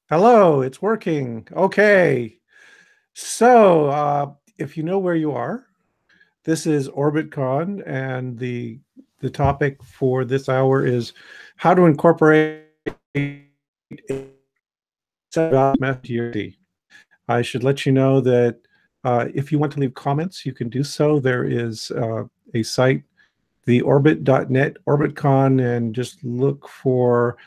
Hello, it's working. Okay. So, if you know where you are, this is OrbitCon, and the topic for this hour is how to incorporate a set of messaging. I should let you know that if you want to leave comments, you can do so. There is a site, the orbit.net OrbitCon, and just look for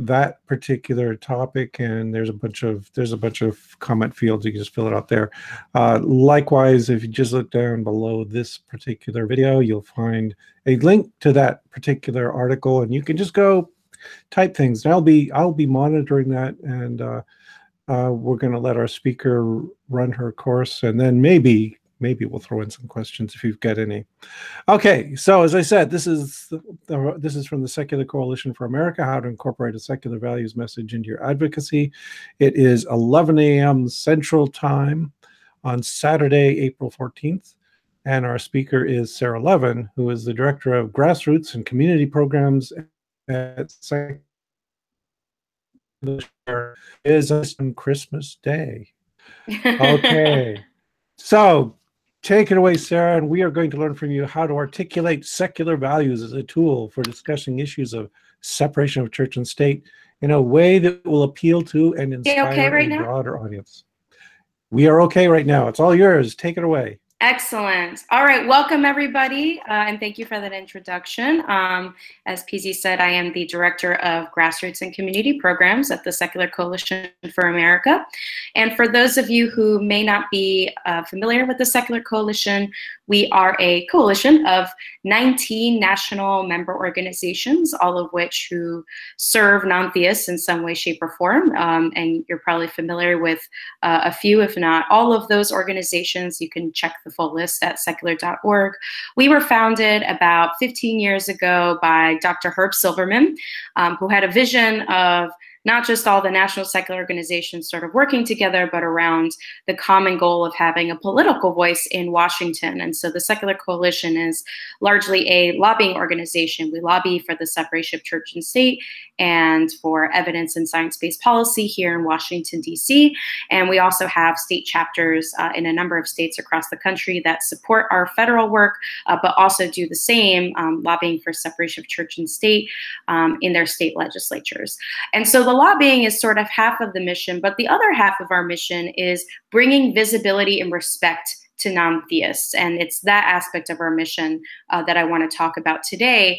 that particular topic, and there's a bunch of comment fields. You can just fill it out there. Likewise, if you just look down below this particular video, you'll find a link to that particular article, and you can just go type things. And I'll be monitoring that, and we're going to let our speaker run her course, and then maybe we'll throw in some questions if you've got any. Okay, so as I said, this is from the Secular Coalition for America: How to Incorporate a Secular Values Message into Your Advocacy. It is 11 a.m. Central Time on Saturday, April 14th, and our speaker is Sarah Levin, who is the Director of Grassroots and Community Programs at Secular. Is on Christmas Day. Okay, so take it away, Sarah, and we are going to learn from you how to articulate secular values as a tool for discussing issues of separation of church and state in a way that will appeal to and inspire a broader audience. We are okay right now. It's all yours. Take it away. Excellent. All right. Welcome, everybody. And thank you for that introduction. As PZ said, I am the Director of Grassroots and Community Programs at the Secular Coalition for America. And for those of you who may not be familiar with the Secular Coalition, we are a coalition of 19 national member organizations, all of which who serve non-theists in some way, shape, or form. And you're probably familiar with a few, if not all of those organizations. You can check the full list at secular.org. We were founded about 15 years ago by Dr. Herb Silverman, who had a vision of not just all the national secular organizations sort of working together, but around the common goal of having a political voice in Washington. And so the Secular Coalition is largely a lobbying organization. We lobby for the separation of church and state and for evidence and science-based policy here in Washington, D.C. And we also have state chapters in a number of states across the country that support our federal work, but also do the same, lobbying for separation of church and state in their state legislatures. And so the lobbying is sort of half of the mission, but the other half of our mission is bringing visibility and respect to non-theists. And it's that aspect of our mission that I want to talk about today,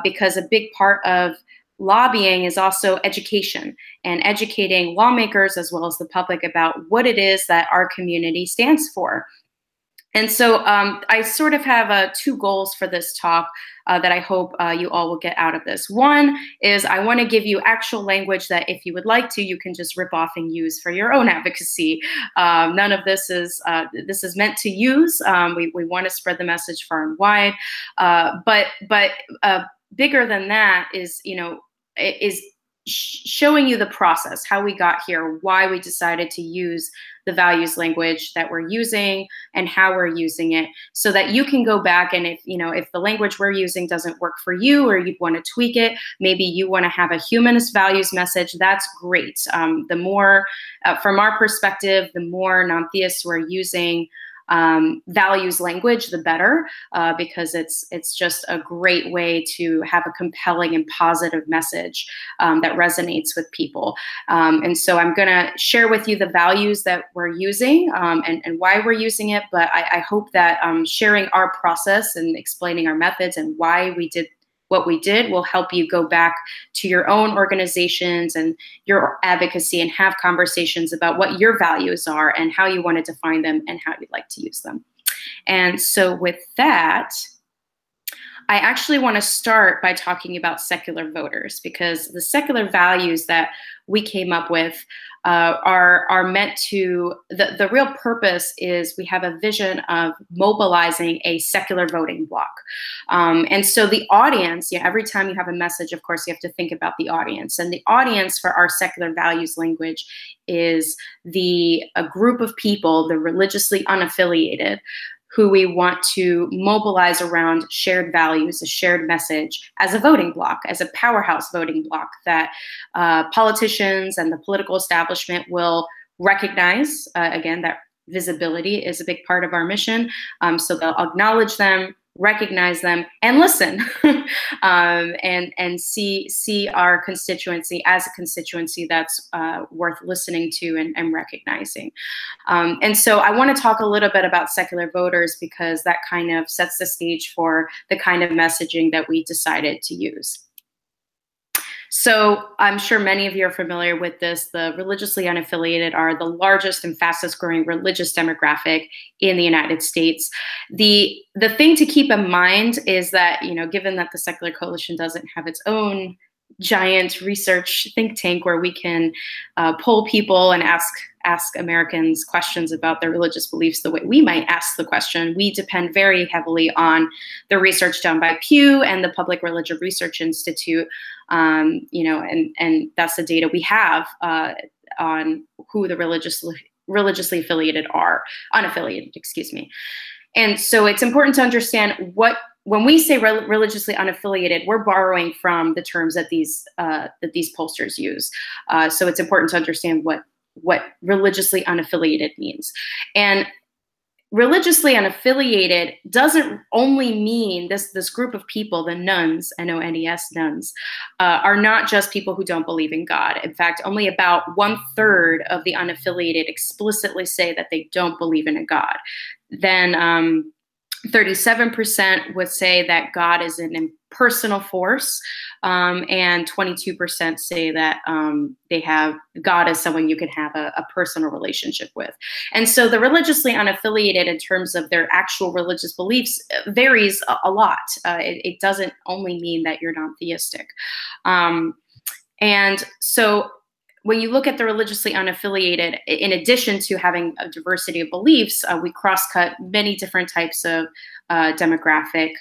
because a big part of lobbying is also education and educating lawmakers as well as the public about what it is that our community stands for. And so I sort of have two goals for this talk that I hope you all will get out of this. One is I want to give you actual language that if you would like to, you can just rip off and use for your own advocacy. None of this is meant to use. We want to spread the message far and wide. But bigger than that is, showing you the process, how we got here, why we decided to use the values language that we're using and how we're using it, so that you can go back and if the language we're using doesn't work for you or you want to tweak it, maybe you want to have a humanist values message, that's great. The more, from our perspective, the more non-theists who are using values language, the better, because it's just a great way to have a compelling and positive message that resonates with people. And so I'm going to share with you the values that we're using and why we're using it. But I hope that sharing our process and explaining our methods and why we did what we did will help you go back to your own organizations and your advocacy and have conversations about what your values are and how you want to define them and how you'd like to use them. And so with that, I actually want to start by talking about secular voters, because the secular values that we came up with are meant to, the real purpose is we have a vision of mobilizing a secular voting bloc. And so the audience, every time you have a message, of course, you have to think about the audience. And the audience for our secular values language is a group of people, the religiously unaffiliated, who we want to mobilize around shared values, a shared message, as a voting bloc, as a powerhouse voting bloc that politicians and the political establishment will recognize. Again, that visibility is a big part of our mission. So they'll acknowledge them, recognize them, and listen, and see our constituency as a constituency that's worth listening to and recognizing. And so I want to talk a little bit about secular voters, because that kind of sets the stage for the kind of messaging that we decided to use. So I'm sure many of you are familiar with this. The religiously unaffiliated are the largest and fastest growing religious demographic in the United States. The thing to keep in mind is that, you know, given that the Secular Coalition doesn't have its own giant research think tank where we can poll people and ask Americans questions about their religious beliefs the way we might ask the question, we depend very heavily on the research done by Pew and the Public Religion Research Institute. You know, and that's the data we have on who the religiously affiliated are, unaffiliated, excuse me. And so it's important to understand when we say religiously unaffiliated, we're borrowing from the terms that these pollsters use. So it's important to understand what religiously unaffiliated means. And religiously unaffiliated doesn't only mean this group of people, the nuns, N-O-N-E-S, nuns, are not just people who don't believe in God. In fact, only about 1/3 of the unaffiliated explicitly say that they don't believe in a God. Then 37% would say that God is an impersonal force, and 22% say that they have God as someone you can have a personal relationship with. And so the religiously unaffiliated in terms of their actual religious beliefs varies a lot. It doesn't only mean that you're non-theistic. And so when you look at the religiously unaffiliated, in addition to having a diversity of beliefs, we cross-cut many different types of demographic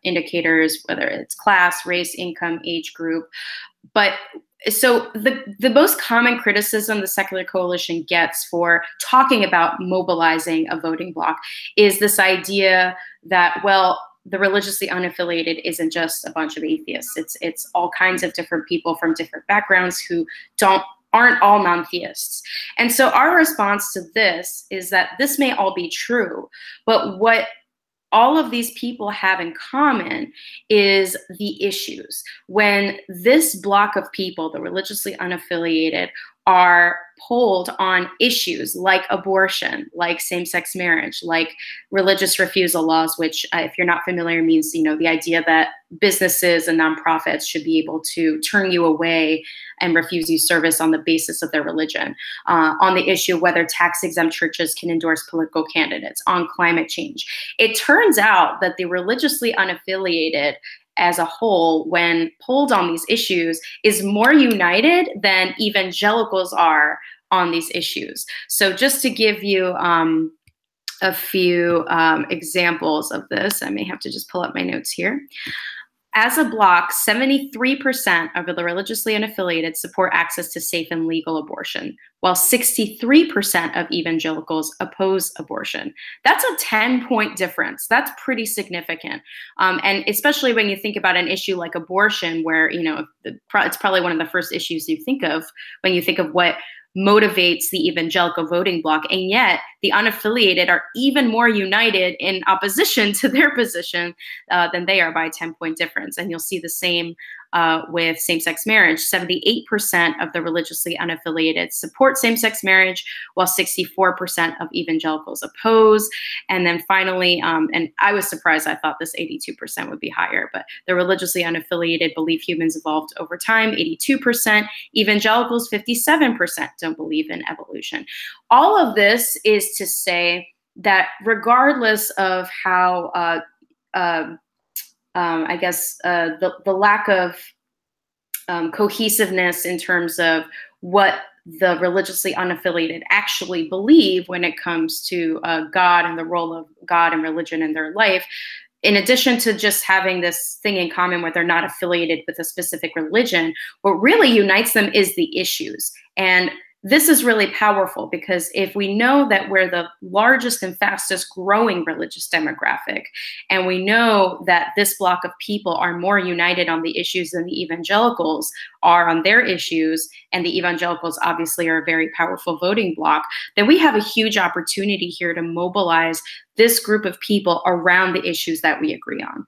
indicators, whether it's class, race, income, age group. But so the most common criticism the Secular Coalition gets for talking about mobilizing a voting bloc is this idea that, well, the religiously unaffiliated isn't just a bunch of atheists. It's all kinds of different people from different backgrounds who aren't all non-theists. And so our response to this is that this may all be true, but what all of these people have in common is the issues. When this block of people, the religiously unaffiliated, are polled on issues like abortion, like same-sex marriage, like religious refusal laws, which if you're not familiar means, you know, the idea that businesses and nonprofits should be able to turn you away and refuse you service on the basis of their religion, on the issue of whether tax-exempt churches can endorse political candidates, on climate change. It turns out that the religiously unaffiliated as a whole, when polled on these issues, is more united than evangelicals are on these issues. So just to give you a few examples of this, I may have to just pull up my notes here. As a bloc, 73% of the religiously unaffiliated support access to safe and legal abortion, while 63% of evangelicals oppose abortion. That's a 10-point difference. That's pretty significant. And especially when you think about an issue like abortion, where, you know, it's probably one of the first issues you think of when you think of what motivates the evangelical voting bloc, and yet the unaffiliated are even more united in opposition to their position than they are by a 10-point difference. And you'll see the same with same-sex marriage. 78% of the religiously unaffiliated support same-sex marriage, while 64% of evangelicals oppose. And then finally, and I was surprised, I thought this 82% would be higher, but the religiously unaffiliated believe humans evolved over time, 82%. Evangelicals, 57% don't believe in evolution. All of this is to say that regardless of how I guess the lack of cohesiveness in terms of what the religiously unaffiliated actually believe when it comes to God and the role of God and religion in their life, in addition to just having this thing in common where they're not affiliated with a specific religion, what really unites them is the issues. And this is really powerful, because if we know that we're the largest and fastest growing religious demographic, and we know that this block of people are more united on the issues than the evangelicals are on their issues, and the evangelicals obviously are a very powerful voting bloc, then we have a huge opportunity here to mobilize this group of people around the issues that we agree on.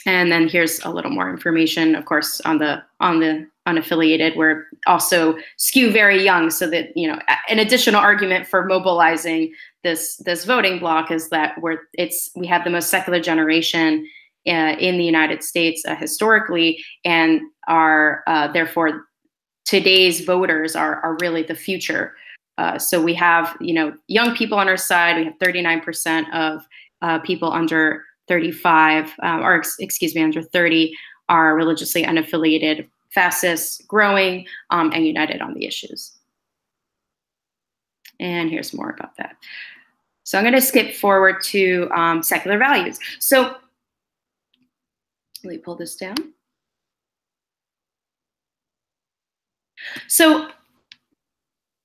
And then here's a little more information, of course, on the unaffiliated. We're also skew very young, so that, you know, an additional argument for mobilizing this voting bloc is that we have the most secular generation in the United States historically, and are therefore today's voters are really the future. So we have, you know, young people on our side. We have 39% of people under 35, or excuse me, under 30 are religiously unaffiliated, fastest growing, and united on the issues. And here's more about that. So I'm going to skip forward to secular values. So let me pull this down. So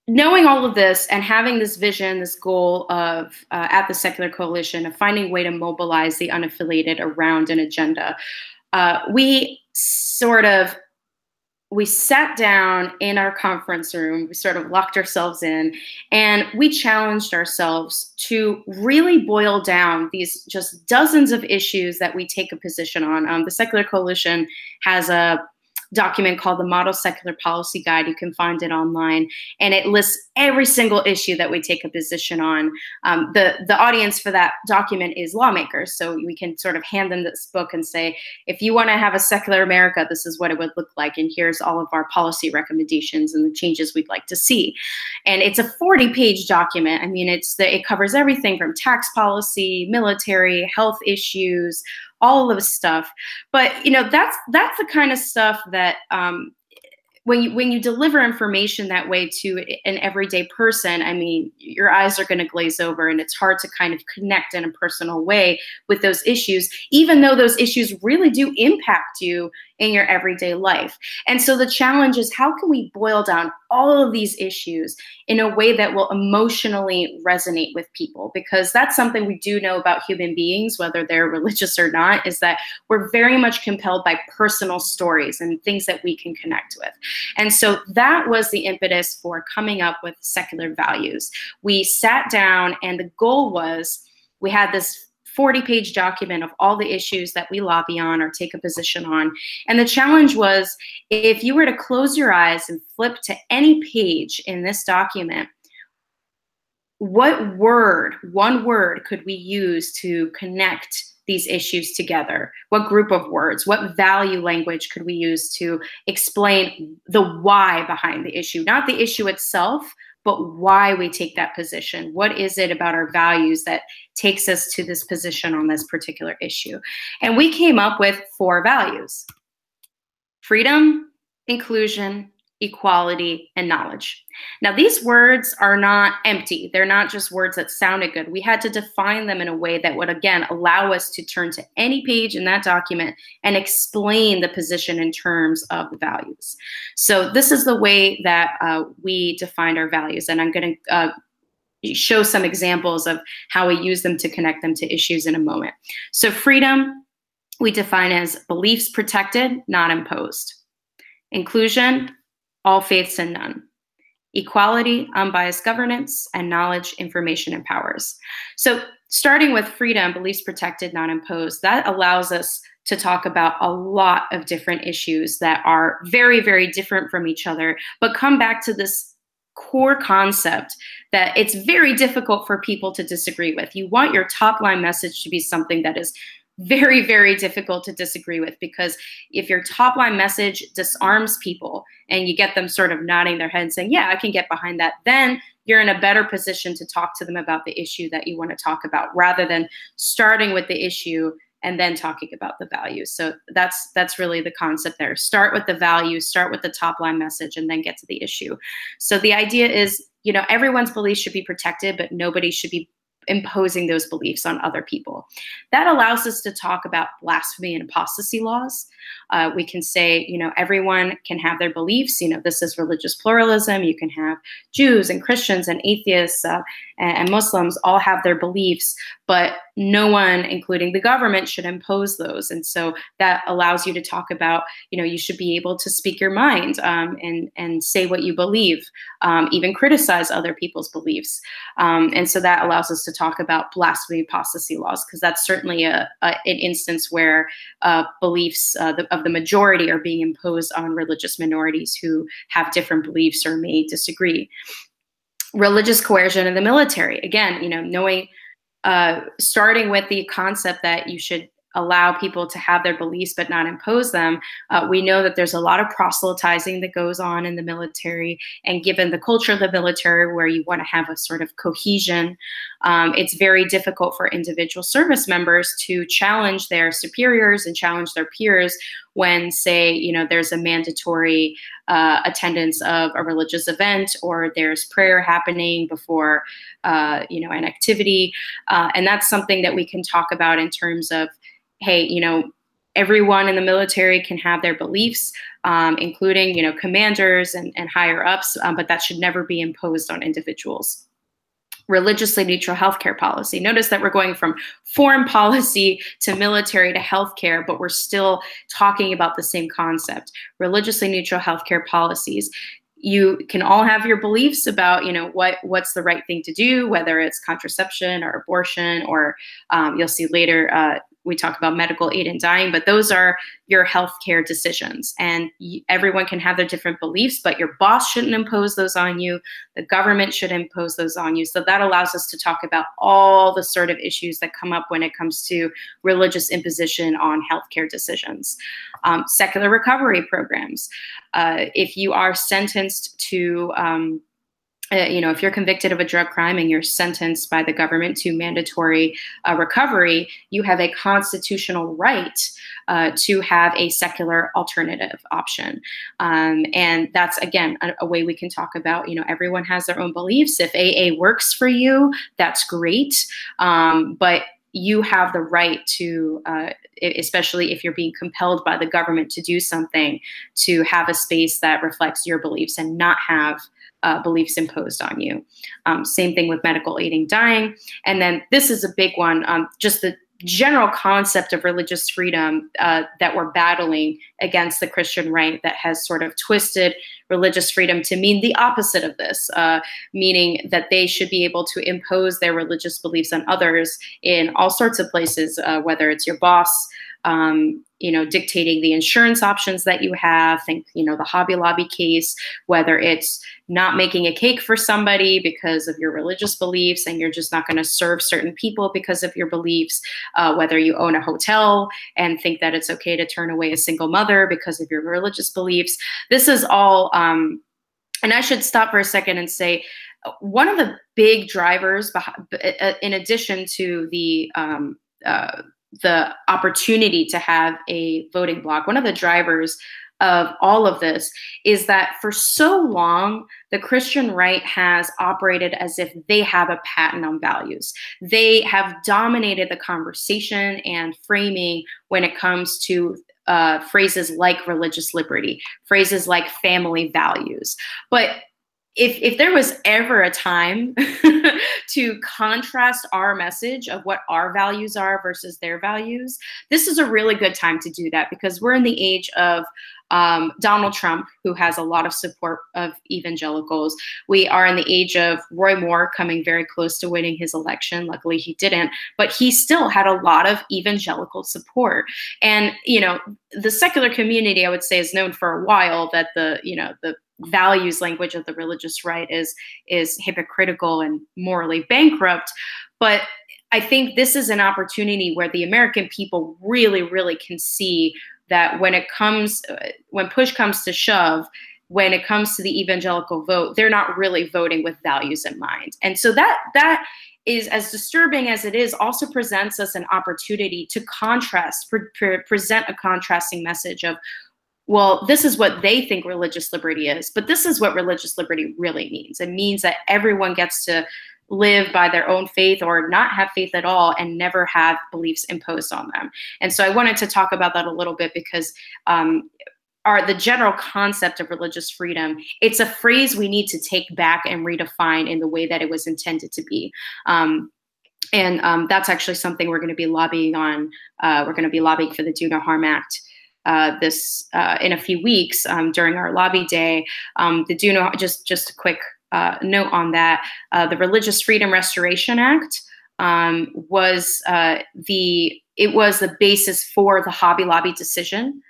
knowing all of this and having this vision, this goal of, at the Secular Coalition, of finding a way to mobilize the unaffiliated around an agenda, we sat down in our conference room, we sort of locked ourselves in, and we challenged ourselves to really boil down these just dozens of issues that we take a position on. The Secular Coalition has a document called the Model Secular Policy Guide. You can find it online, and it lists every single issue that we take a position on. The audience for that document is lawmakers, so we can sort of hand them this book and say, if you want to have a secular America, this is what it would look like, and here's all of our policy recommendations and the changes we'd like to see. And it's a 40-page document. I mean, it covers everything from tax policy, military, health issues, all of the stuff. But, you know, that's the kind of stuff that when you deliver information that way to an everyday person, I mean, your eyes are going to glaze over, and it's hard to kind of connect in a personal way with those issues, even though those issues really do impact you in your everyday life. And so the challenge is, how can we boil down all of these issues in a way that will emotionally resonate with people? Because that's something we do know about human beings, whether they're religious or not, is that we're very much compelled by personal stories and things that we can connect with. And so that was the impetus for coming up with secular values. We sat down, and the goal was, we had this 40-page document of all the issues that we lobby on or take a position on. And the challenge was, if you were to close your eyes and flip to any page in this document, what word, one word, could we use to connect these issues together? What group of words, what value language could we use to explain the why behind the issue? Not the issue itself, but why we take that position. What is it about our values that takes us to this position on this particular issue? And we came up with 4 values: freedom, inclusion, equality, and knowledge. Now, these words are not empty. They're not just words that sounded good. We had to define them in a way that would, again, allow us to turn to any page in that document and explain the position in terms of the values. So this is the way that we defined our values. And I'm going to show some examples of how we use them to connect them to issues in a moment. So freedom, we define as beliefs protected, not imposed. Inclusion, all faiths and none. Equality, unbiased governance, and knowledge, information, and powers. So starting with freedom, beliefs protected, not imposed, that allows us to talk about a lot of different issues that are very, very different from each other, but come back to this core concept that it's very difficult for people to disagree with. You want your top line message to be something that is very, very difficult to disagree with, because if your top line message disarms people and you get them sort of nodding their head saying, yeah, I can get behind that, then you're in a better position to talk to them about the issue that you want to talk about, rather than starting with the issue and then talking about the values. So that's really the concept there. Start with the values, start with the top line message, and then get to the issue. So the idea is, you know, everyone's beliefs should be protected, but nobody should be imposing those beliefs on other people. That allows us to talk about blasphemy and apostasy laws. We can say, everyone can have their beliefs. This is religious pluralism. You can have Jews and Christians and atheists and Muslims all have their beliefs, but no one, including the government, should impose those. And so that allows you to talk about, you should be able to speak your mind and say what you believe, even criticize other people's beliefs. And so that allows us to talk about blasphemy apostasy laws, because that's certainly an instance where beliefs of the majority are being imposed on religious minorities who have different beliefs or may disagree. Religious coercion in the military. Again, knowing, starting with the concept that you should allow people to have their beliefs but not impose them. We know that there's a lot of proselytizing that goes on in the military, and given the culture of the military where you want to have a sort of cohesion, it's very difficult for individual service members to challenge their superiors and challenge their peers when, say, there's a mandatory attendance of a religious event, or there's prayer happening before, an activity. And that's something that we can talk about in terms of, hey, everyone in the military can have their beliefs, including, commanders and higher ups, but that should never be imposed on individuals. Religiously neutral healthcare policy. Notice that we're going from foreign policy to military to healthcare, but we're still talking about the same concept. Religiously neutral healthcare policies. You can all have your beliefs about, what's the right thing to do, whether it's contraception or abortion, or you'll see later we talk about medical aid in dying, but those are your healthcare decisions. And everyone can have their different beliefs, but your boss shouldn't impose those on you. The government should impose those on you. So that allows us to talk about all the sort of issues that come up when it comes to religious imposition on healthcare decisions. Secular recovery programs. If you are sentenced to if you're convicted of a drug crime and you're sentenced by the government to mandatory recovery, you have a constitutional right to have a secular alternative option. And that's, again, a way we can talk about, everyone has their own beliefs. If AA works for you, that's great. But you have the right to, especially if you're being compelled by the government to do something, to have a space that reflects your beliefs and not have beliefs imposed on you. Same thing with medical aid in dying. And then this is a big one, just the general concept of religious freedom that we're battling against the Christian right, that has sort of twisted religious freedom to mean the opposite of this, meaning that they should be able to impose their religious beliefs on others in all sorts of places, whether it's your boss, dictating the insurance options that you have. Think, the Hobby Lobby case, whether it's not making a cake for somebody because of your religious beliefs and you're just not going to serve certain people because of your beliefs, whether you own a hotel and think that it's okay to turn away a single mother because of your religious beliefs. This is all, and I should stop for a second and say, one of the big drivers, in addition to the opportunity to have a voting bloc, one of the drivers of all of this is that for so long, the Christian right has operated as if they have a patent on values. They have dominated the conversation and framing when it comes to phrases like religious liberty, phrases like family values. But if there was ever a time to contrast our message of what our values are versus their values, this is a really good time to do that, because we're in the age of Donald Trump, who has a lot of support of evangelicals. We are in the age of Roy Moore coming very close to winning his election. Luckily, he didn't, but he still had a lot of evangelical support. And, the secular community, I would say, is known for a while that the values language of the religious right is hypocritical and morally bankrupt. But I think this is an opportunity where the American people really, really can see that when push comes to shove, when it comes to the evangelical vote, they're not really voting with values in mind. And so that is, as disturbing as it is, also presents us an opportunity to contrast, present a contrasting message of, well, this is what they think religious liberty is, but this is what religious liberty really means. It means that everyone gets to live by their own faith or not have faith at all and never have beliefs imposed on them. And so I wanted to talk about that a little bit because the general concept of religious freedom, it's a phrase we need to take back and redefine in the way that it was intended to be. That's actually something we're going to be lobbying on. We're going to be lobbying for the Do No Harm Act in a few weeks during our lobby day. The Do No, just a quick note on that, the Religious Freedom Restoration Act was the basis for the Hobby Lobby decision,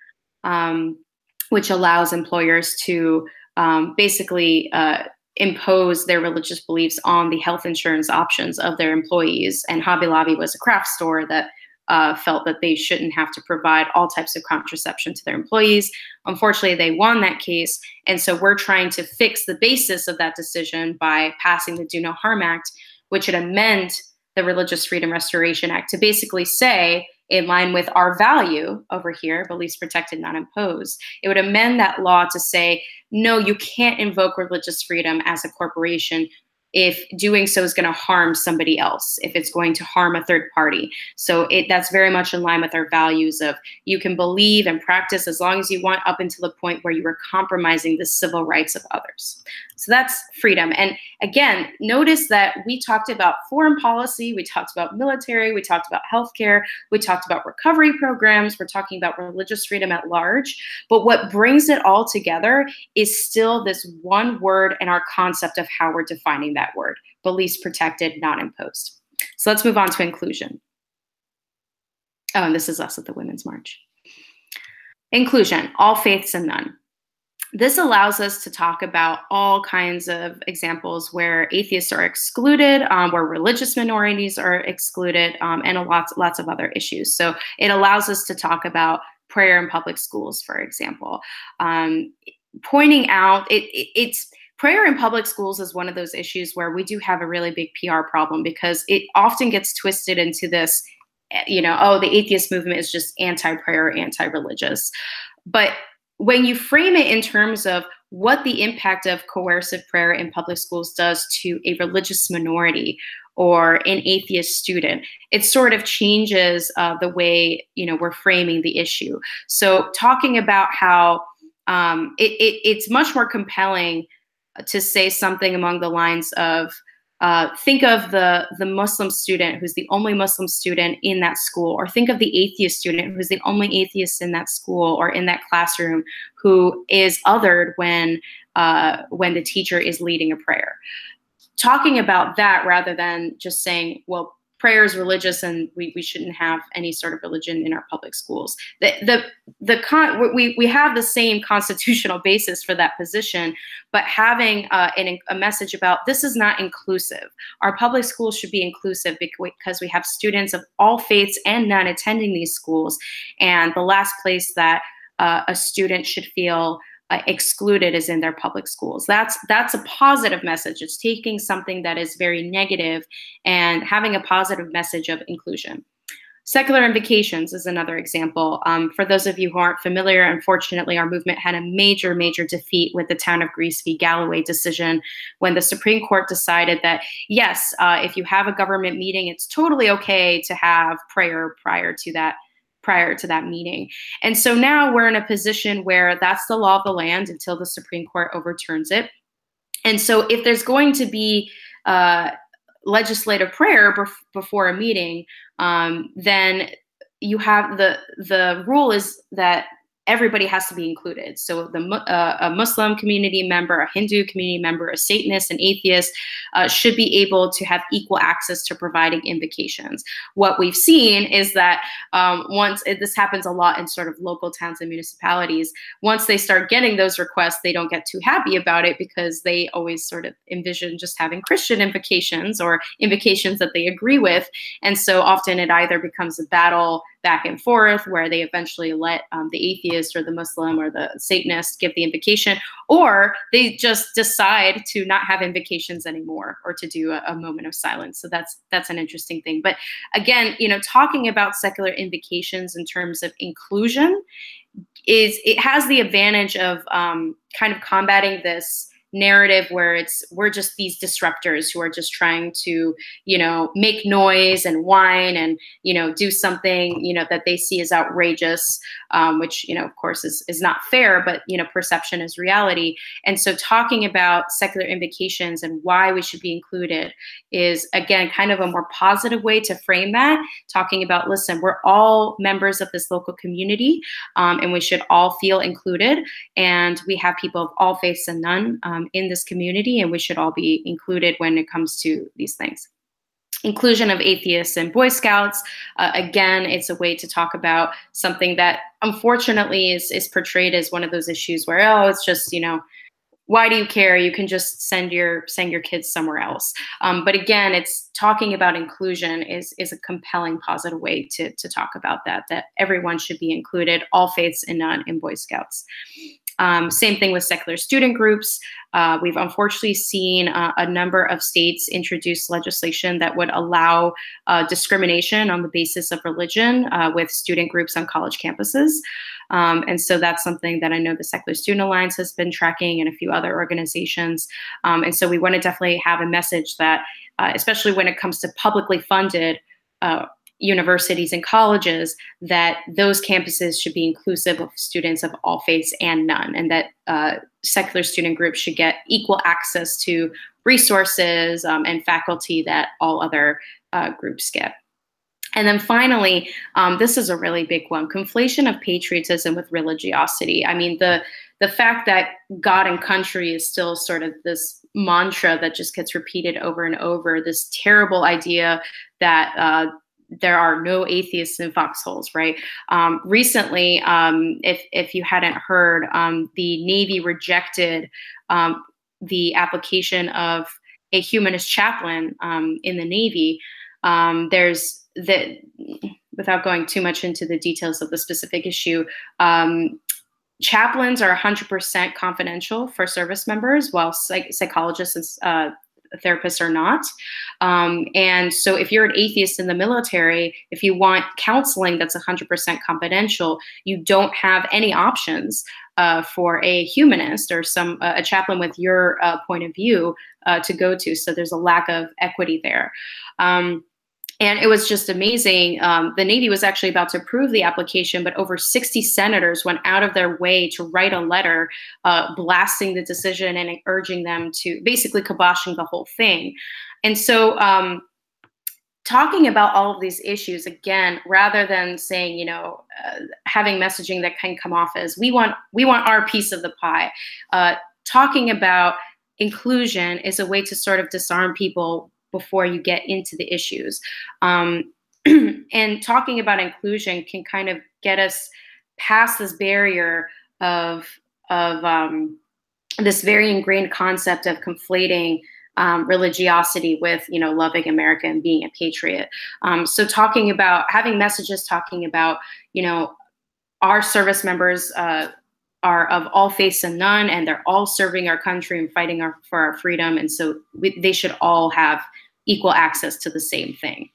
which allows employers to basically impose their religious beliefs on the health insurance options of their employees. And Hobby Lobby was a craft store that felt that they shouldn't have to provide all types of contraception to their employees. Unfortunately, they won that case. And so we're trying to fix the basis of that decision by passing the Do No Harm Act, which would amend the Religious Freedom Restoration Act to basically say, in line with our value over here, beliefs protected, not imposed, it would amend that law to say, no, you can't invoke religious freedom as a corporation if doing so is going to harm somebody else, if it's going to harm a third party. So that's very much in line with our values of you can believe and practice as long as you want up until the point where you are compromising the civil rights of others. So that's freedom. And again, notice that we talked about foreign policy, we talked about military, we talked about healthcare, we talked about recovery programs, we're talking about religious freedom at large. But what brings it all together is still this one word and our concept of how we're defining that word: beliefs protected, not imposed. So let's move on to inclusion. Oh, and this is us at the Women's March. Inclusion, all faiths and none. This allows us to talk about all kinds of examples where atheists are excluded, where religious minorities are excluded, and lots of other issues. So it allows us to talk about prayer in public schools, for example. Pointing out, prayer in public schools is one of those issues where we do have a really big PR problem because it often gets twisted into this, oh, the atheist movement is just anti-prayer, anti-religious. But when you frame it in terms of what the impact of coercive prayer in public schools does to a religious minority or an atheist student, it sort of changes the way we're framing the issue. So talking about how it's much more compelling to say something along the lines of, think of the Muslim student who's the only Muslim student in that school, or think of the atheist student who's the only atheist in that school or in that classroom who is othered when the teacher is leading a prayer. Talking about that rather than just saying, well, prayer is religious and we shouldn't have any sort of religion in our public schools. We have the same constitutional basis for that position, but having a message about this is not inclusive. Our public schools should be inclusive because we have students of all faiths and none attending these schools. And the last place that a student should feel excluded is in their public schools. That's a positive message. It's taking something that is very negative and having a positive message of inclusion. Secular invocations is another example. For those of you who aren't familiar, unfortunately, our movement had a major, major defeat with the Town of Greece v. Galloway decision when the Supreme Court decided that, yes, if you have a government meeting, it's totally okay to have prayer prior to that meeting. And so now we're in a position where that's the law of the land until the Supreme Court overturns it. And so if there's going to be legislative prayer before a meeting, then you have the rule is that everybody has to be included. So a Muslim community member, a Hindu community member, a Satanist, an atheist should be able to have equal access to providing invocations. What we've seen is that this happens a lot in sort of local towns and municipalities, once they start getting those requests, they don't get too happy about it because they always sort of envision just having Christian invocations or invocations that they agree with. And so often it either becomes a battle back and forth where they eventually let the atheist or the Muslim or the Satanist give the invocation, or they just decide to not have invocations anymore or to do a moment of silence. So that's an interesting thing. But again, talking about secular invocations in terms of inclusion it has the advantage of kind of combating this narrative where we're just these disruptors who are just trying to, make noise and whine and, do something, that they see as outrageous, which, of course is not fair, but, perception is reality. And so talking about secular invocations and why we should be included is, again, kind of a more positive way to frame that, talking about, listen, we're all members of this local community, and we should all feel included. And we have people of all faiths and none in this community, and we should all be included when it comes to these things. Inclusion of atheists and Boy Scouts, again, it's a way to talk about something that unfortunately is portrayed as one of those issues where, oh, it's just, why do you care? You can just send your kids somewhere else. But again, it's talking about inclusion is a compelling, positive way to talk about that everyone should be included, all faiths and none in Boy Scouts. Same thing with secular student groups. We've unfortunately seen a number of states introduce legislation that would allow discrimination on the basis of religion with student groups on college campuses. And so that's something that I know the Secular Student Alliance has been tracking and a few other organizations. And so we want to definitely have a message that, especially when it comes to publicly funded universities and colleges, that those campuses should be inclusive of students of all faiths and none, and that secular student groups should get equal access to resources and faculty that all other groups get. And then finally, this is a really big one, conflation of patriotism with religiosity. I mean, the fact that God and country is still sort of this mantra that just gets repeated over and over, this terrible idea that there are no atheists in foxholes, right? Recently, if you hadn't heard, the Navy rejected the application of a humanist chaplain in the Navy. Without going too much into the details of the specific issue, chaplains are 100% confidential for service members, while psychologists and therapists are not. And so if you're an atheist in the military, if you want counseling that's 100% confidential, you don't have any options for a humanist or a chaplain with your point of view to go to. So there's a lack of equity there. And it was just amazing. The Navy was actually about to approve the application, but over 60 senators went out of their way to write a letter blasting the decision and urging them to basically kiboshing the whole thing. And so talking about all of these issues, again, rather than saying, having messaging that can come off as we want our piece of the pie, talking about inclusion is a way to sort of disarm people before you get into the issues. And talking about inclusion can kind of get us past this barrier of this very ingrained concept of conflating religiosity with, loving America and being a patriot. So talking about having messages, talking about, our service members are of all faiths and none, and they're all serving our country and fighting for our freedom. And so they should all have equal access to the same thing.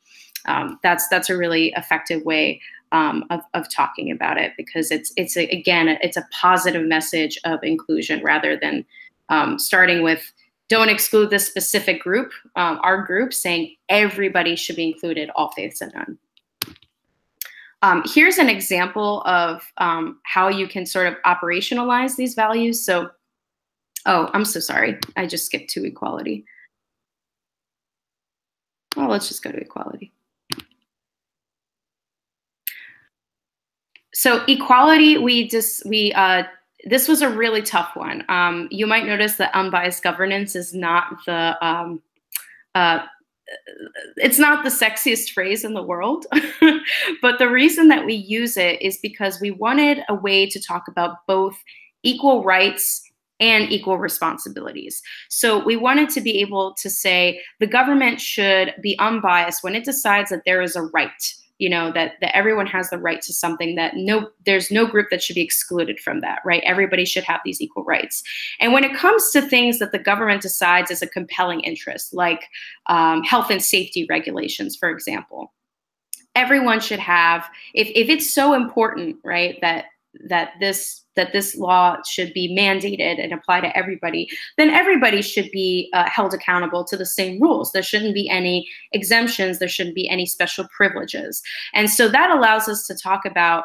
That's a really effective way of talking about it, because it's a positive message of inclusion rather than starting with don't exclude this specific group, our group, saying everybody should be included, all faiths and none. Here's an example of how you can sort of operationalize these values. So, oh, I'm so sorry. I just skipped to equality. Well, let's just go to equality. So equality, this was a really tough one. You might notice that unbiased governance is not the it's not the sexiest phrase in the world, but the reason that we use it is because we wanted a way to talk about both equal rights and equal responsibilities. So we wanted to be able to say the government should be unbiased when it decides that there is a right, that everyone has the right to something, that there's no group that should be excluded from that, right? Everybody should have these equal rights. And when it comes to things that the government decides is a compelling interest, like health and safety regulations, for example, everyone should have, if it's so important, right, that that this law should be mandated and apply to everybody, then everybody should be held accountable to the same rules. There shouldn't be any exemptions. There shouldn't be any special privileges. And so that allows us to talk about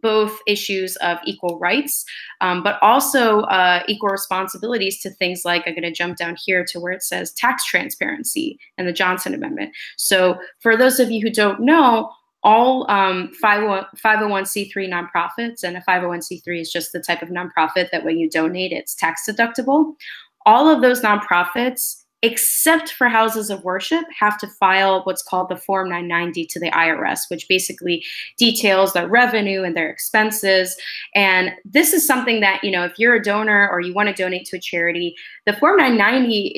both issues of equal rights, but also equal responsibilities to things like, I'm going to jump down here to where it says tax transparency and the Johnson Amendment. So for those of you who don't know, all 501c3 nonprofits, and a 501c3 is just the type of nonprofit that when you donate, it's tax deductible. All of those nonprofits, except for houses of worship, have to file what's called the Form 990 to the IRS, which basically details their revenue and their expenses. And this is something that, you know, if you're a donor or you want to donate to a charity, the Form 990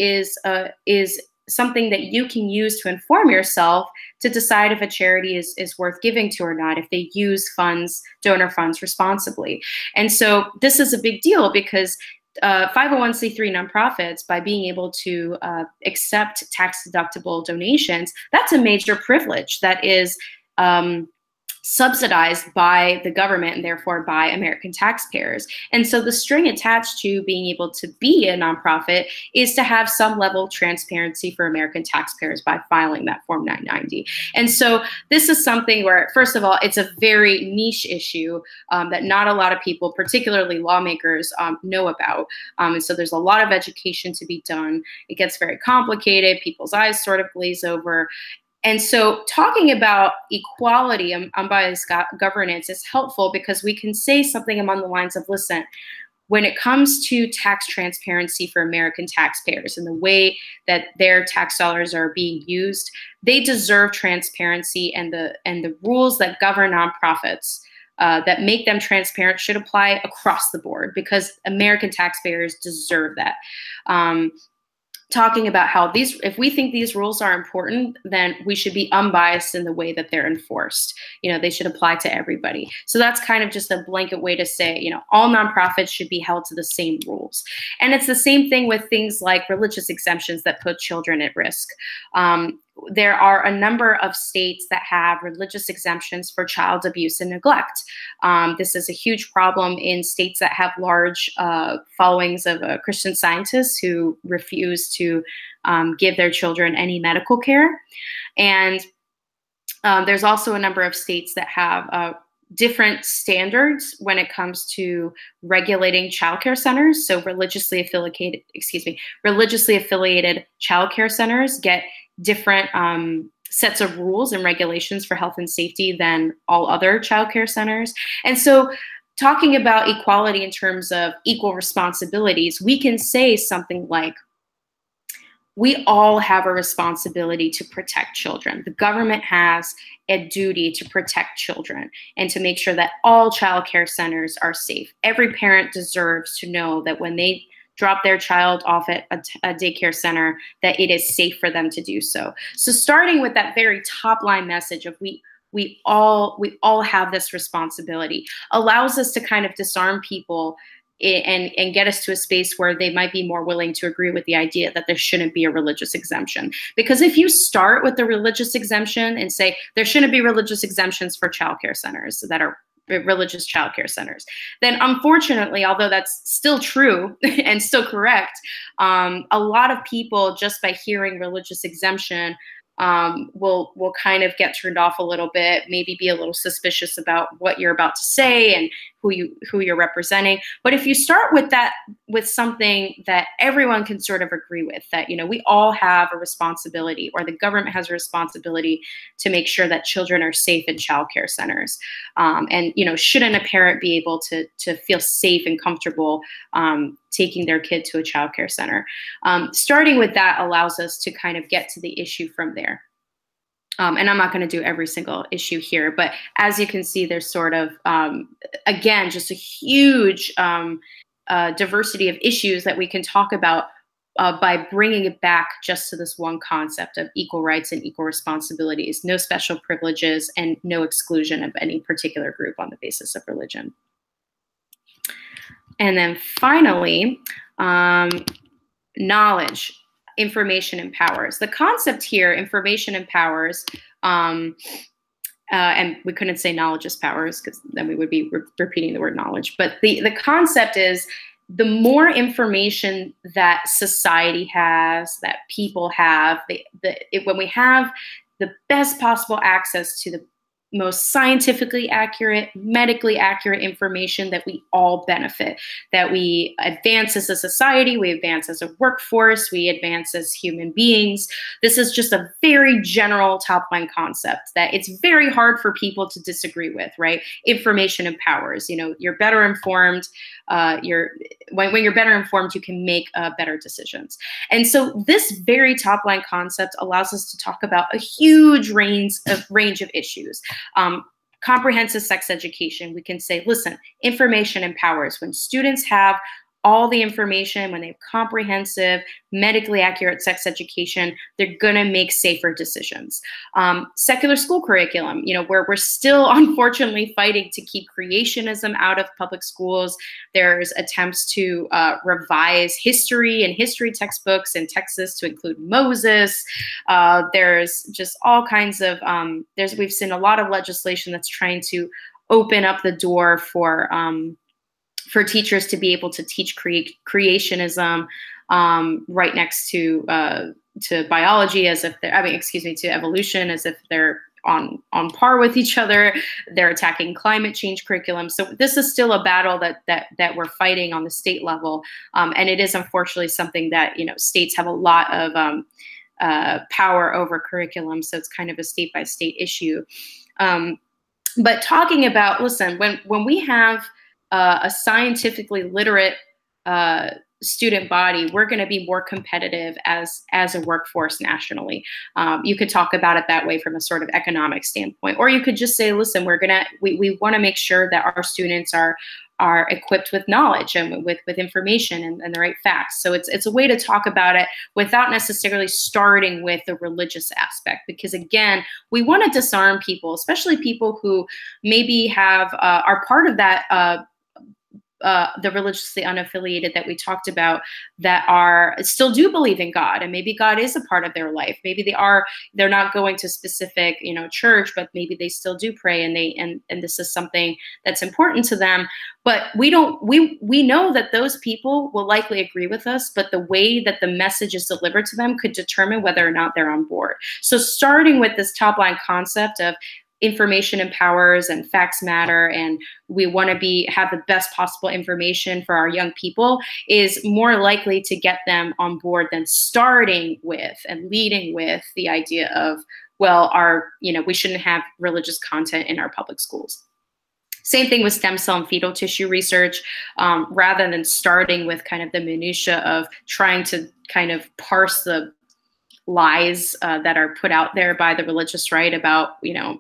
is something that you can use to inform yourself to decide if a charity is worth giving to or not, if they use funds, donor funds responsibly. And so this is a big deal because 501c3 nonprofits, by being able to accept tax-deductible donations, that's a major privilege that is subsidized by the government and therefore by American taxpayers. And so the string attached to being able to be a nonprofit is to have some level of transparency for American taxpayers by filing that Form 990. And so this is something where, first of all, it's a very niche issue that not a lot of people, particularly lawmakers, know about. And so there's a lot of education to be done. It gets very complicated. People's eyes sort of glaze over. And so talking about equality and unbiased governance is helpful because we can say something along the lines of, listen, when it comes to tax transparency for American taxpayers and the way that their tax dollars are being used, they deserve transparency, and the rules that govern nonprofits that make them transparent should apply across the board because American taxpayers deserve that. Talking about how if we think these rules are important, then we should be unbiased in the way that they're enforced. You know, they should apply to everybody. So that's kind of just a blanket way to say, you know, all nonprofits should be held to the same rules. And it's the same thing with things like religious exemptions that put children at risk. There are a number of states that have religious exemptions for child abuse and neglect. This is a huge problem in states that have large followings of Christian Scientists who refuse to give their children any medical care. And there's also a number of states that have different standards when it comes to regulating childcare centers. So religiously affiliated childcare centers get different sets of rules and regulations for health and safety than all other childcare centers. And so talking about equality in terms of equal responsibilities, we can say something like, we all have a responsibility to protect children. The government has a duty to protect children and to make sure that all childcare centers are safe. Every parent deserves to know that when they drop their child off at a daycare center, that it is safe for them to do so. So starting with that very top line message of we all have this responsibility allows us to kind of disarm people and get us to a space where they might be more willing to agree with the idea that there shouldn't be a religious exemption. Because if you start with the religious exemption and say there shouldn't be religious exemptions for childcare centers that are religious childcare centers, then unfortunately, although that's still true and still correct, a lot of people, just by hearing religious exemption, will kind of get turned off a little bit, maybe be a little suspicious about what you're about to say and who you're representing. But if you start with that, with something that everyone can sort of agree with, that, you know, we all have a responsibility, or the government has a responsibility to make sure that children are safe in childcare centers. And, you know, shouldn't a parent be able to feel safe and comfortable taking their kid to a childcare center? Starting with that allows us to kind of get to the issue from there. And I'm not going to do every single issue here, but as you can see, there's sort of, again, just a huge diversity of issues that we can talk about by bringing it back just to this one concept of equal rights and equal responsibilities, no special privileges, and no exclusion of any particular group on the basis of religion. And then finally, knowledge. Information empowers. The concept here, information empowers, and we couldn't say knowledge is power because then we would be repeating the word knowledge. But the concept is the more information that society has, that people have, when we have the best possible access to the most scientifically accurate, medically accurate information, that we all benefit, that we advance as a society, we advance as a workforce, we advance as human beings. This is just a very general top-line concept that it's very hard for people to disagree with, right? Information empowers. You know, you're better informed. When you're better informed, you can make better decisions. And so this very top-line concept allows us to talk about a huge range of issues. Comprehensive sex education, we can say, listen, information empowers. When students have all the information, when they have comprehensive, medically accurate sex education, they're gonna make safer decisions. Secular school curriculum, you know, where we're still unfortunately fighting to keep creationism out of public schools. There's attempts to revise history and history textbooks in Texas to include Moses. There's just all kinds of, we've seen a lot of legislation that's trying to open up the door for teachers to be able to teach creationism right next to biology, as if to evolution, as if they're on par with each other. They're attacking climate change curriculum. So this is still a battle that we're fighting on the state level, and it is unfortunately something that, you know, states have a lot of power over curriculum. So it's kind of a state-by-state issue. But talking about, listen, when we have a scientifically literate student body, we're going to be more competitive as a workforce nationally. You could talk about it that way from a sort of economic standpoint, or you could just say, listen, we want to make sure that our students are equipped with knowledge and with information and the right facts. So it's a way to talk about it without necessarily starting with the religious aspect, because again, we want to disarm people, especially people who maybe are part of that the religiously unaffiliated that we talked about, that still do believe in God, and maybe God is a part of their life. Maybe they're not going to specific, you know, church, but maybe they still do pray, and this is something that's important to them. But we know that those people will likely agree with us, but the way that the message is delivered to them could determine whether or not they're on board. So starting with this top line concept of information empowers and facts matter, and we want to have the best possible information for our young people, is more likely to get them on board than starting with and leading with the idea of, well, we shouldn't have religious content in our public schools. Same thing with stem cell and fetal tissue research. Rather than starting with kind of the minutia of trying to kind of parse the lies that are put out there by the religious right about, you know,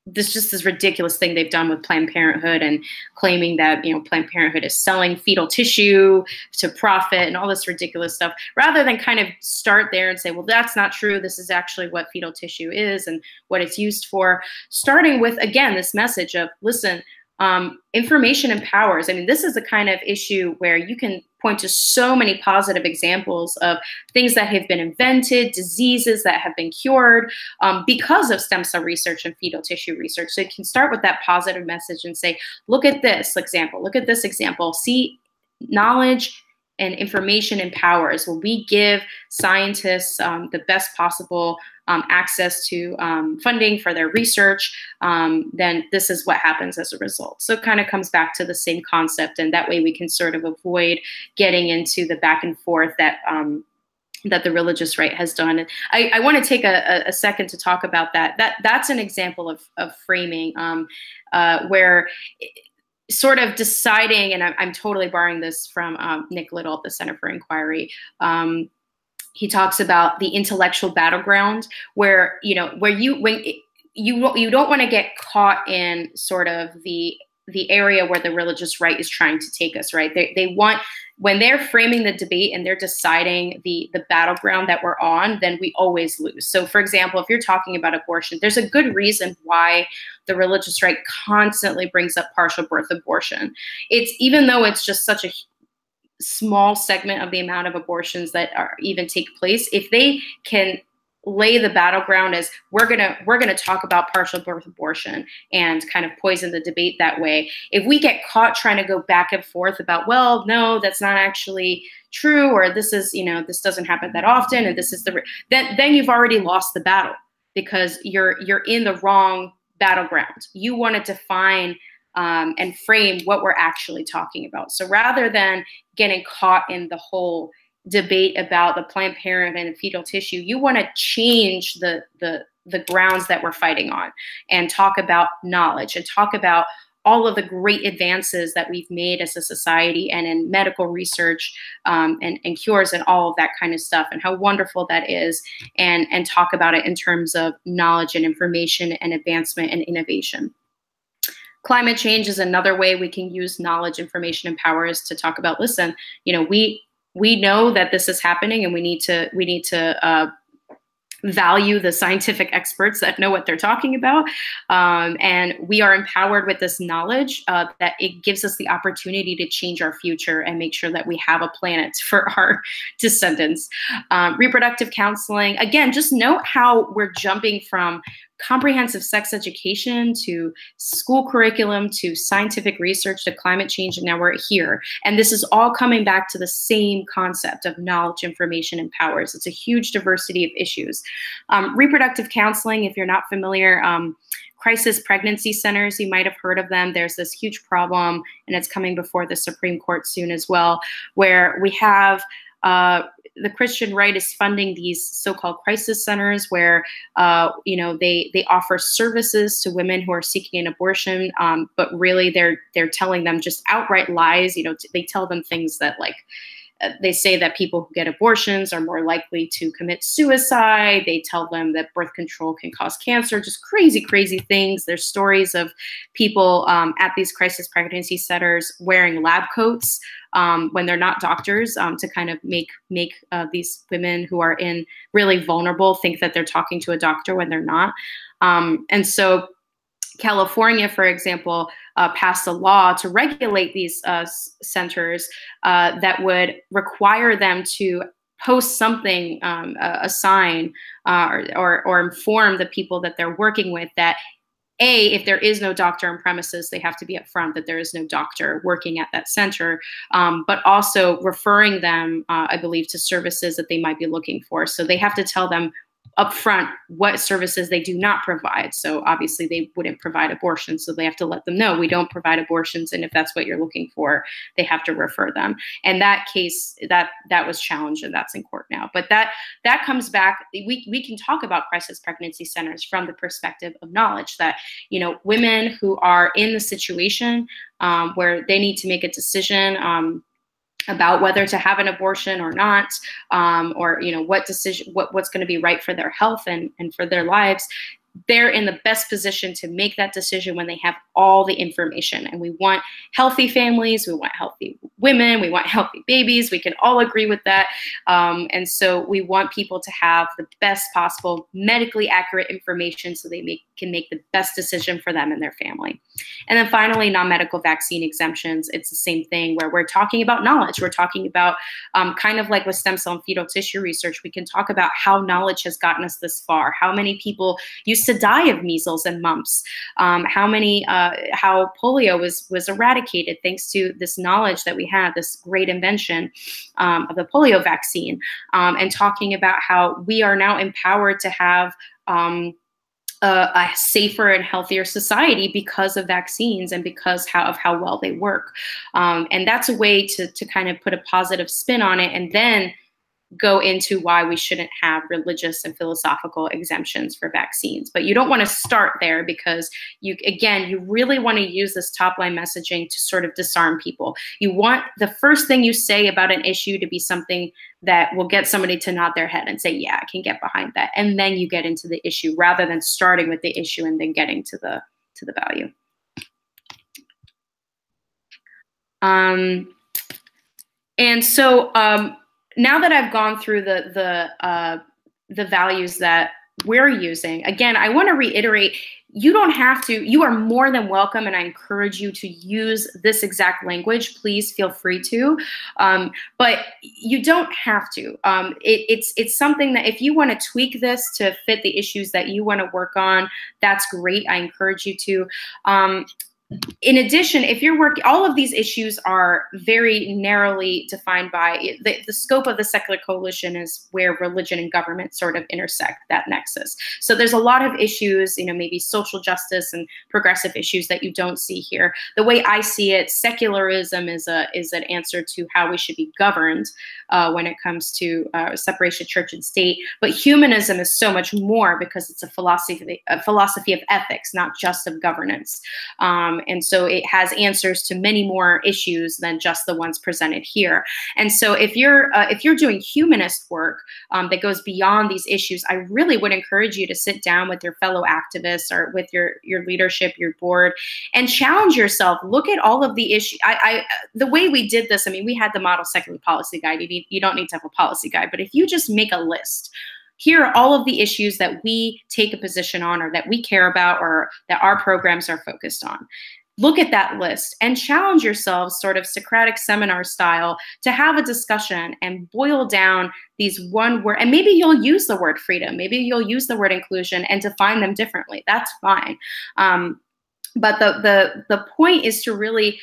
this ridiculous thing they've done with Planned Parenthood, and claiming that, you know, Planned Parenthood is selling fetal tissue to profit and all this ridiculous stuff, rather than kind of start there and say, well, that's not true. This is actually what fetal tissue is and what it's used for. Starting with, again, this message of, listen, information empowers. I mean, this is the kind of issue where you can point to so many positive examples of things that have been invented, diseases that have been cured because of stem cell research and fetal tissue research. So you can start with that positive message and say, look at this example, look at this example. See, knowledge and information empowers. When we give scientists the best possible access to funding for their research, then this is what happens as a result. So it kind of comes back to the same concept, and that way we can sort of avoid getting into the back and forth that that the religious right has done. And I want to take a second to talk about that. That's an example of framing where sort of deciding, and I'm totally borrowing this from Nick Little at the Center for Inquiry. He talks about the intellectual battleground, where you don't want to get caught in sort of the area where the religious right is trying to take us, right? They want, when they're framing the debate and they're deciding the battleground that we're on, then we always lose. So for example, if you're talking about abortion, there's a good reason why the religious right constantly brings up partial birth abortion. It's, even though it's just such a small segment of the amount of abortions that even take place, if they can lay the battleground as we're gonna talk about partial birth abortion and kind of poison the debate that way. If we get caught trying to go back and forth about, well, no, that's not actually true, or this is, this doesn't happen that often, and this is then you've already lost the battle, because you're in the wrong battleground. You want to define and frame what we're actually talking about. So rather than getting caught in the whole debate about the Planned Parenthood and fetal tissue, you want to change the grounds that we're fighting on, and talk about knowledge, and talk about all of the great advances that we've made as a society and in medical research and cures and all of that kind of stuff, and how wonderful that is, and talk about it in terms of knowledge and information and advancement and innovation. Climate change is another way we can use knowledge, information, and powers to talk about, listen, we know that this is happening, and we need to value the scientific experts that know what they're talking about. And we are empowered with this knowledge that it gives us the opportunity to change our future and make sure that we have a planet for our descendants. Reproductive counseling, again, just note how we're jumping from comprehensive sex education to school curriculum to scientific research to climate change, and now we're here. And this is all coming back to the same concept of knowledge, information, and powers. It's a huge diversity of issues. Reproductive counseling, if you're not familiar, crisis pregnancy centers, you might have heard of them. There's this huge problem, and it's coming before the Supreme Court soon as well, where we have the Christian right is funding these so-called crisis centers where, they offer services to women who are seeking an abortion, but really they're telling them just outright lies. They tell them things that, like, they say that people who get abortions are more likely to commit suicide. They tell them that birth control can cause cancer, just crazy, crazy things. There's stories of people at these crisis pregnancy centers wearing lab coats when they're not doctors, to kind of make these women who are in really vulnerable think that they're talking to a doctor when they're not. And so California, for example, passed a law to regulate these centers that would require them to post something, a sign, or inform the people that they're working with that, A, if there is no doctor on premises, they have to be upfront that there is no doctor working at that center, but also referring them, I believe, to services that they might be looking for. So they have to tell them upfront what services they do not provide. So obviously they wouldn't provide abortions, so they have to let them know we don't provide abortions, and if that's what you're looking for, they have to refer them. And that case, that was challenged, and that's in court now. But that comes back. We can talk about crisis pregnancy centers from the perspective of knowledge, that women who are in the situation where they need to make a decision about whether to have an abortion or not, or what's going to be right for their health and for their lives, they're in the best position to make that decision when they have all the information. And we want healthy families, we want healthy women, we want healthy babies. We can all agree with that. And so we want people to have the best possible medically accurate information so they can make the best decision for them and their family. And then finally, non-medical vaccine exemptions. It's the same thing, where we're talking about knowledge. We're talking about kind of like with stem cell and fetal tissue research, we can talk about how knowledge has gotten us this far, how many people used to die of measles and mumps, how polio was eradicated thanks to this knowledge that we had, this great invention of the polio vaccine, and talking about how we are now empowered to have a safer and healthier society because of vaccines and because of how well they work. And that's a way to kind of put a positive spin on it, and then go into why we shouldn't have religious and philosophical exemptions for vaccines. But you don't want to start there, because you really want to use this top line messaging to sort of disarm people. You want the first thing you say about an issue to be something that will get somebody to nod their head and say, yeah, I can get behind that. And then you get into the issue, rather than starting with the issue and then getting to the value. And so now that I've gone through the values that we're using. Again, I want to reiterate, you don't have to, you are more than welcome, and I encourage you to use this exact language. Please feel free to, but you don't have to. It's something that if you want to tweak this to fit the issues that you want to work on, that's great. I encourage you to. In addition, if you're working, all of these issues are very narrowly defined by the scope of the secular coalition is where religion and government sort of intersect, that nexus. So there's a lot of issues, maybe social justice and progressive issues that you don't see here. The way I see it, secularism is an answer to how we should be governed when it comes to separation of church and state. But humanism is so much more, because it's a philosophy of ethics, not just of governance. And so it has answers to many more issues than just the ones presented here. And so if you're doing humanist work that goes beyond these issues, I really would encourage you to sit down with your fellow activists or with your leadership, your board, and challenge yourself. Look at all of the issues. The way we did this, we had the model secular policy guide. You don't need to have a policy guide, but if you just make a list, here are all of the issues that we take a position on, or that we care about, or that our programs are focused on. Look at that list and challenge yourselves, sort of Socratic seminar style, to have a discussion and boil down these one word. And maybe you'll use the word freedom, maybe you'll use the word inclusion, and define them differently. That's fine. But the point is to really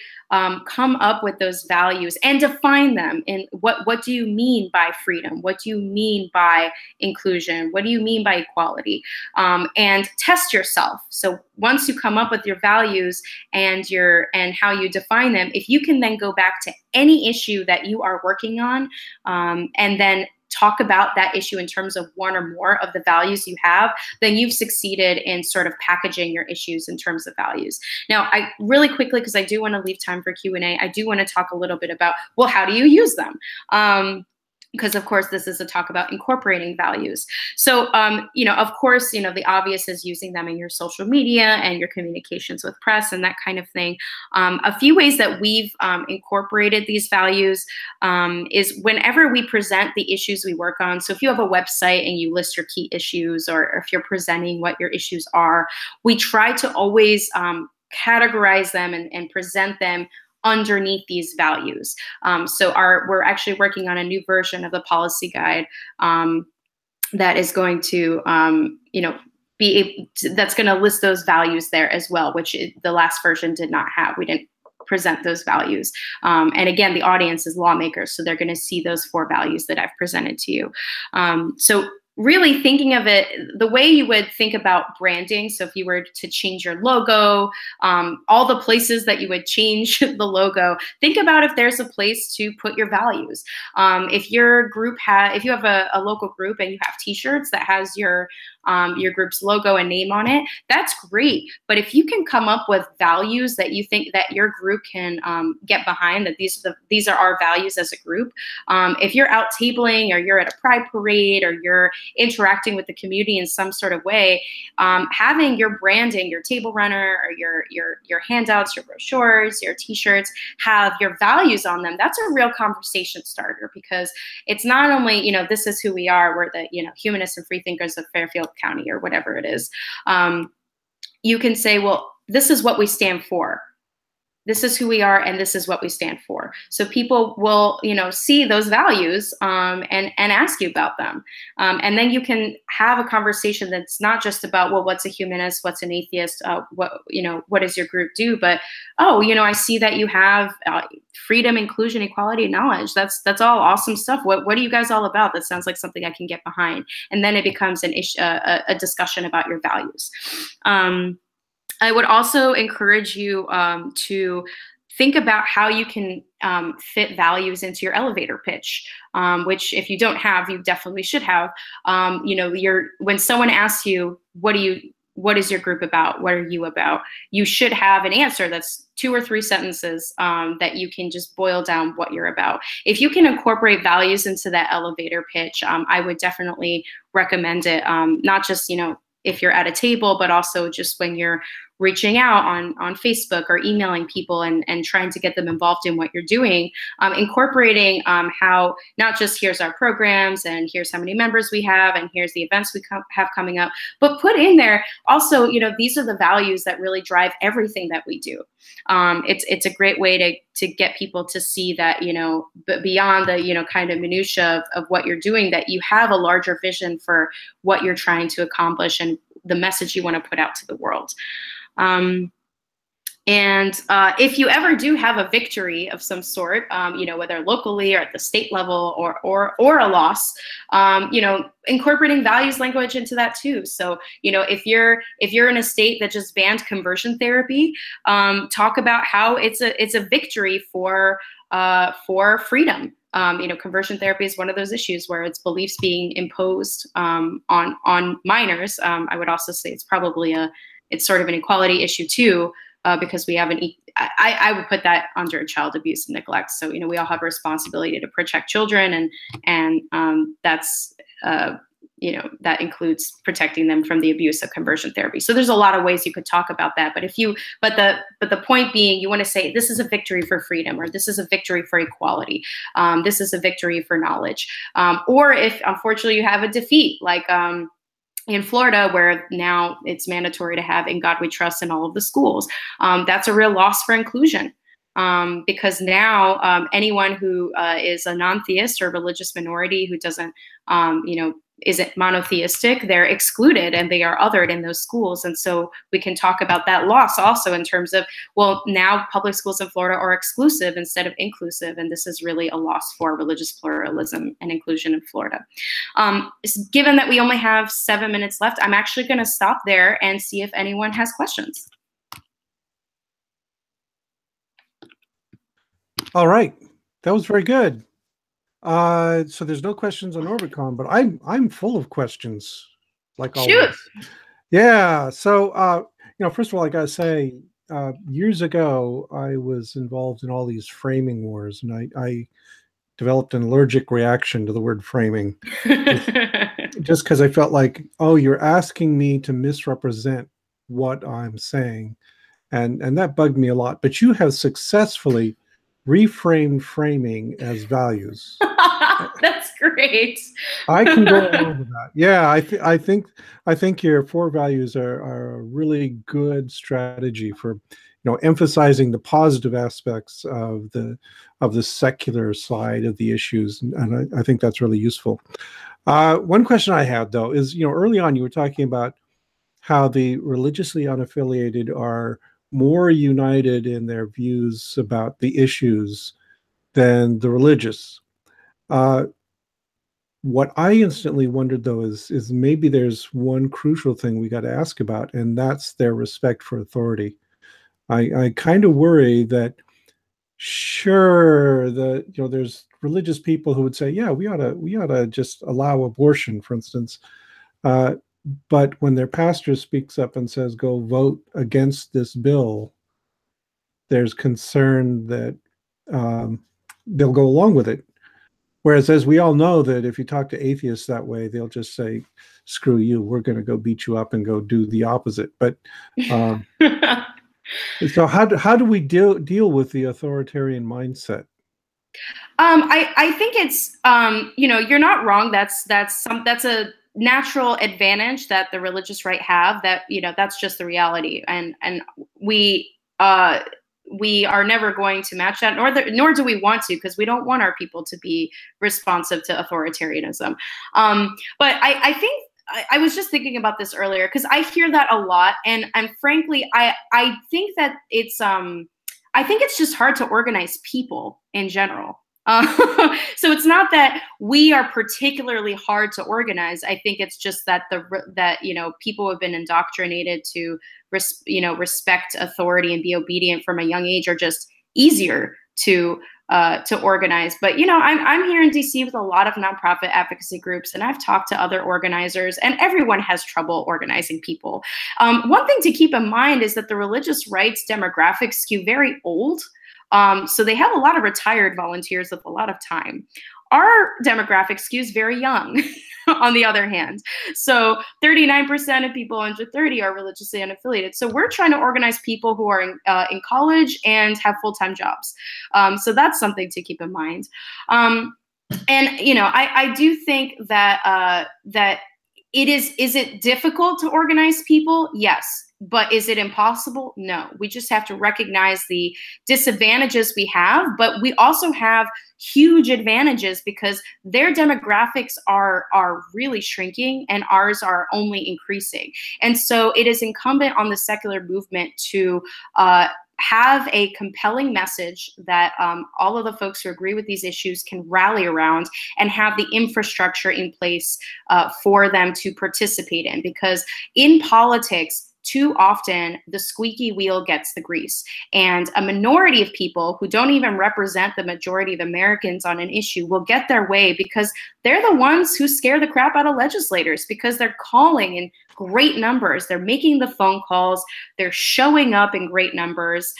come up with those values and define them. In what do you mean by freedom? What do you mean by inclusion? What do you mean by equality? And test yourself. So once you come up with your values and how you define them, if you can then go back to any issue that you are working on, and then talk about that issue in terms of one or more of the values you have, then you've succeeded in sort of packaging your issues in terms of values. Now, I really quickly, because I do want to leave time for Q&A, I do want to talk a little bit about, well, how do you use them? Because of course this is a talk about incorporating values. So, of course, the obvious is using them in your social media and your communications with press and that kind of thing. A few ways that we've incorporated these values is whenever we present the issues we work on. So if you have a website and you list your key issues, or if you're presenting what your issues are, we try to always categorize them and present them underneath these values. So we're actually working on a new version of the policy guide that is going to, that's going to list those values there as well, which the last version did not have. We didn't present those values. And again, the audience is lawmakers, so they're going to see those 4 values that I've presented to you. So really thinking of it the way you would think about branding. So if you were to change your logo, all the places that you would change the logo, think about if there's a place to put your values. If your group if you have a local group and you have t-shirts that has your group's logo and name on it, that's great. But if you can come up with values that you think that your group can get behind, that these are our values as a group. If you're out tabling, or you're at a pride parade, or you're interacting with the community in some sort of way, having your branding, your table runner, or your handouts, your brochures, your t-shirts have your values on them, that's a real conversation starter, because it's not only, this is who we are, we're the, humanists and freethinkers of Fairfield County, or whatever it is. You can say, well, this is what we stand for. This is who we are, and this is what we stand for. So people will, see those values and ask you about them. And then you can have a conversation that's not just about, well, what's a humanist, what's an atheist, what does your group do? But, oh, I see that you have freedom, inclusion, equality, and knowledge. That's all awesome stuff. What are you guys all about? That sounds like something I can get behind. And then it becomes an issue, a discussion about your values. I would also encourage you to think about how you can fit values into your elevator pitch, which if you don't have, you definitely should have. When someone asks you, what is your group about? What are you about? You should have an answer that's 2 or 3 sentences that you can just boil down what you're about. If you can incorporate values into that elevator pitch, I would definitely recommend it. Not just, if you're at a table, but also just when you're reaching out on Facebook or emailing people and trying to get them involved in what you're doing, incorporating how not just here's our programs and here's how many members we have and here's the events we have coming up, but put in there also, these are the values that really drive everything that we do. It's a great way to get people to see that, but beyond the, kind of minutia of what you're doing, that you have a larger vision for what you're trying to accomplish and the message you want to put out to the world. If you ever do have a victory of some sort, whether locally or at the state level or a loss, incorporating values language into that too. So, if you're in a state that just banned conversion therapy, talk about how it's a victory for freedom. Conversion therapy is one of those issues where it's beliefs being imposed on minors. I would also say it's sort of an equality issue too. Because we have I would put that under child abuse and neglect. So, we all have a responsibility to protect children and that's, that includes protecting them from the abuse of conversion therapy. So there's a lot of ways you could talk about that. But the point being, you want to say, this is a victory for freedom, or this is a victory for equality. This is a victory for knowledge. Or if unfortunately you have a defeat, like, in Florida, where now it's mandatory to have "In God We Trust" in all of the schools. That's a real loss for inclusion, because now anyone who is a non-theist or religious minority who doesn't, isn't monotheistic, they're excluded and they are othered in those schools. And so we can talk about that loss also in terms of, well, now public schools in Florida are exclusive instead of inclusive. And this is really a loss for religious pluralism and inclusion in Florida. Given that we only have 7 minutes left, I'm actually going to stop there and see if anyone has questions. All right. That was very good. So there's no questions on OrbitCon, but I'm full of questions, like always. Shoot. Yeah. So first of all, I gotta say, years ago, I was involved in all these framing wars, and I developed an allergic reaction to the word framing, just because I felt like, oh, you're asking me to misrepresent what I'm saying, and that bugged me a lot. But you have successfully reframed framing as values. That's great. I can go along with that. Yeah, I think your 4 values are a really good strategy for, emphasizing the positive aspects of the secular side of the issues, and I think that's really useful. One question I had though is, early on you were talking about how the religiously unaffiliated are more united in their views about the issues than the religious. What I instantly wondered, though, is maybe there's one crucial thing we got to ask about, and that's their respect for authority. I kind of worry that, sure, there's religious people who would say, yeah, we ought to just allow abortion, for instance. But when their pastor speaks up and says, go vote against this bill, there's concern that they'll go along with it. Whereas, as we all know, that if you talk to atheists that way, they'll just say, screw you, we're going to go beat you up and go do the opposite. But so how do we deal with the authoritarian mindset? I think it's, you're not wrong. That's a natural advantage that the religious right have, that, that's just the reality. And we are never going to match that, nor do we want to, because we don't want our people to be responsive to authoritarianism. But I think I was just thinking about this earlier, because I hear that a lot, and frankly, I think that I think it's just hard to organize people in general. So it's not that we are particularly hard to organize. I think it's just that people have been indoctrinated to respect authority and be obedient from a young age are just easier to organize. But I'm here in DC with a lot of nonprofit advocacy groups, and I've talked to other organizers, and everyone has trouble organizing people. One thing to keep in mind is that the religious rights demographics skew very old. So they have a lot of retired volunteers with a lot of time. Our demographic skews very young. on the other hand. So 39% of people under 30 are religiously unaffiliated. So we're trying to organize people who are in college and have full-time jobs. So that's something to keep in mind. And, you know, I do think that that is it difficult to organize people? Yes. But is it impossible? No. We just have to recognize the disadvantages we have, but we also have huge advantages because their demographics are really shrinking and ours are only increasing. And so it is incumbent on the secular movement to have a compelling message that all of the folks who agree with these issues can rally around and have the infrastructure in place for them to participate in. Because in politics, too often the squeaky wheel gets the grease, and a minority of people who don't even represent the majority of Americans on an issue will get their way because they're the ones who scare the crap out of legislators, because they're calling in great numbers, they're making the phone calls, they're showing up in great numbers.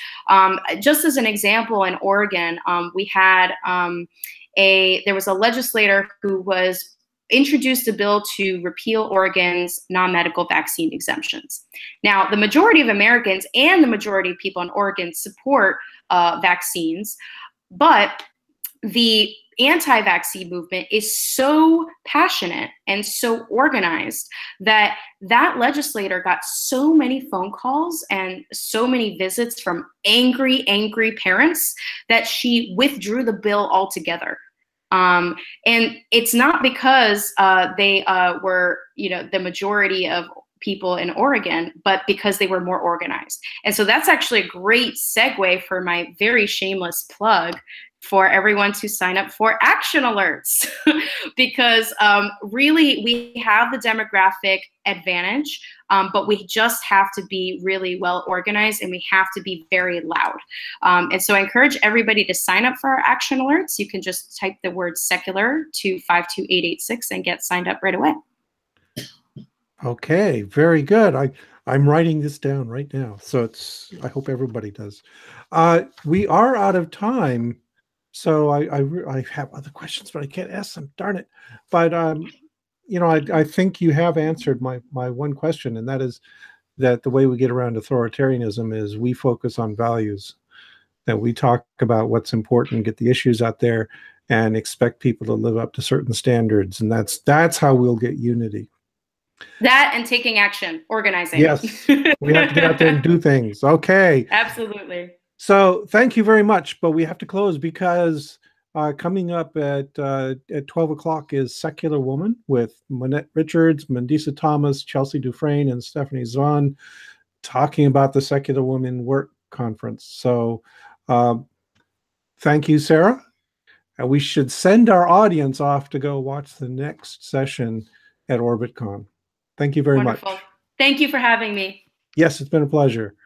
Just as an example, in Oregon, we had there was a legislator who was introduced a bill to repeal Oregon's non-medical vaccine exemptions. Now, the majority of Americans and the majority of people in Oregon support vaccines, but the anti-vaccine movement is so passionate and so organized that that legislator got so many phone calls and so many visits from angry parents that she withdrew the bill altogether. And it's not because they were, you know, the majority of people in Oregon, but because they were more organized. And so that's actually a great segue for my very shameless plug for everyone to sign up for action alerts, because really we have the demographic advantage, but we just have to be really well organized and we have to be very loud. And so I encourage everybody to sign up for our action alerts. You can just type the word secular to 52886 and get signed up right away. Okay, very good. I'm writing this down right now, so I hope everybody does. We are out of time. So I have other questions, but I can't ask them. Darn it! But you know, I think you have answered my one question, and that is that the way we get around authoritarianism is we focus on values, that we talk about what's important, get the issues out there, and expect people to live up to certain standards, and that's how we'll get unity. That and taking action, organizing. Yes, we have to get out there and do things. Okay. Absolutely. So thank you very much, but we have to close because coming up at 12 o'clock is Secular Woman with Monette Richards, Mandisa Thomas, Chelsea Dufresne, and Stephanie Zahn talking about the Secular Women Work Conference. So thank you, Sarah. And we should send our audience off to go watch the next session at OrbitCon. Thank you very much. Thank you for having me. Yes, it's been a pleasure.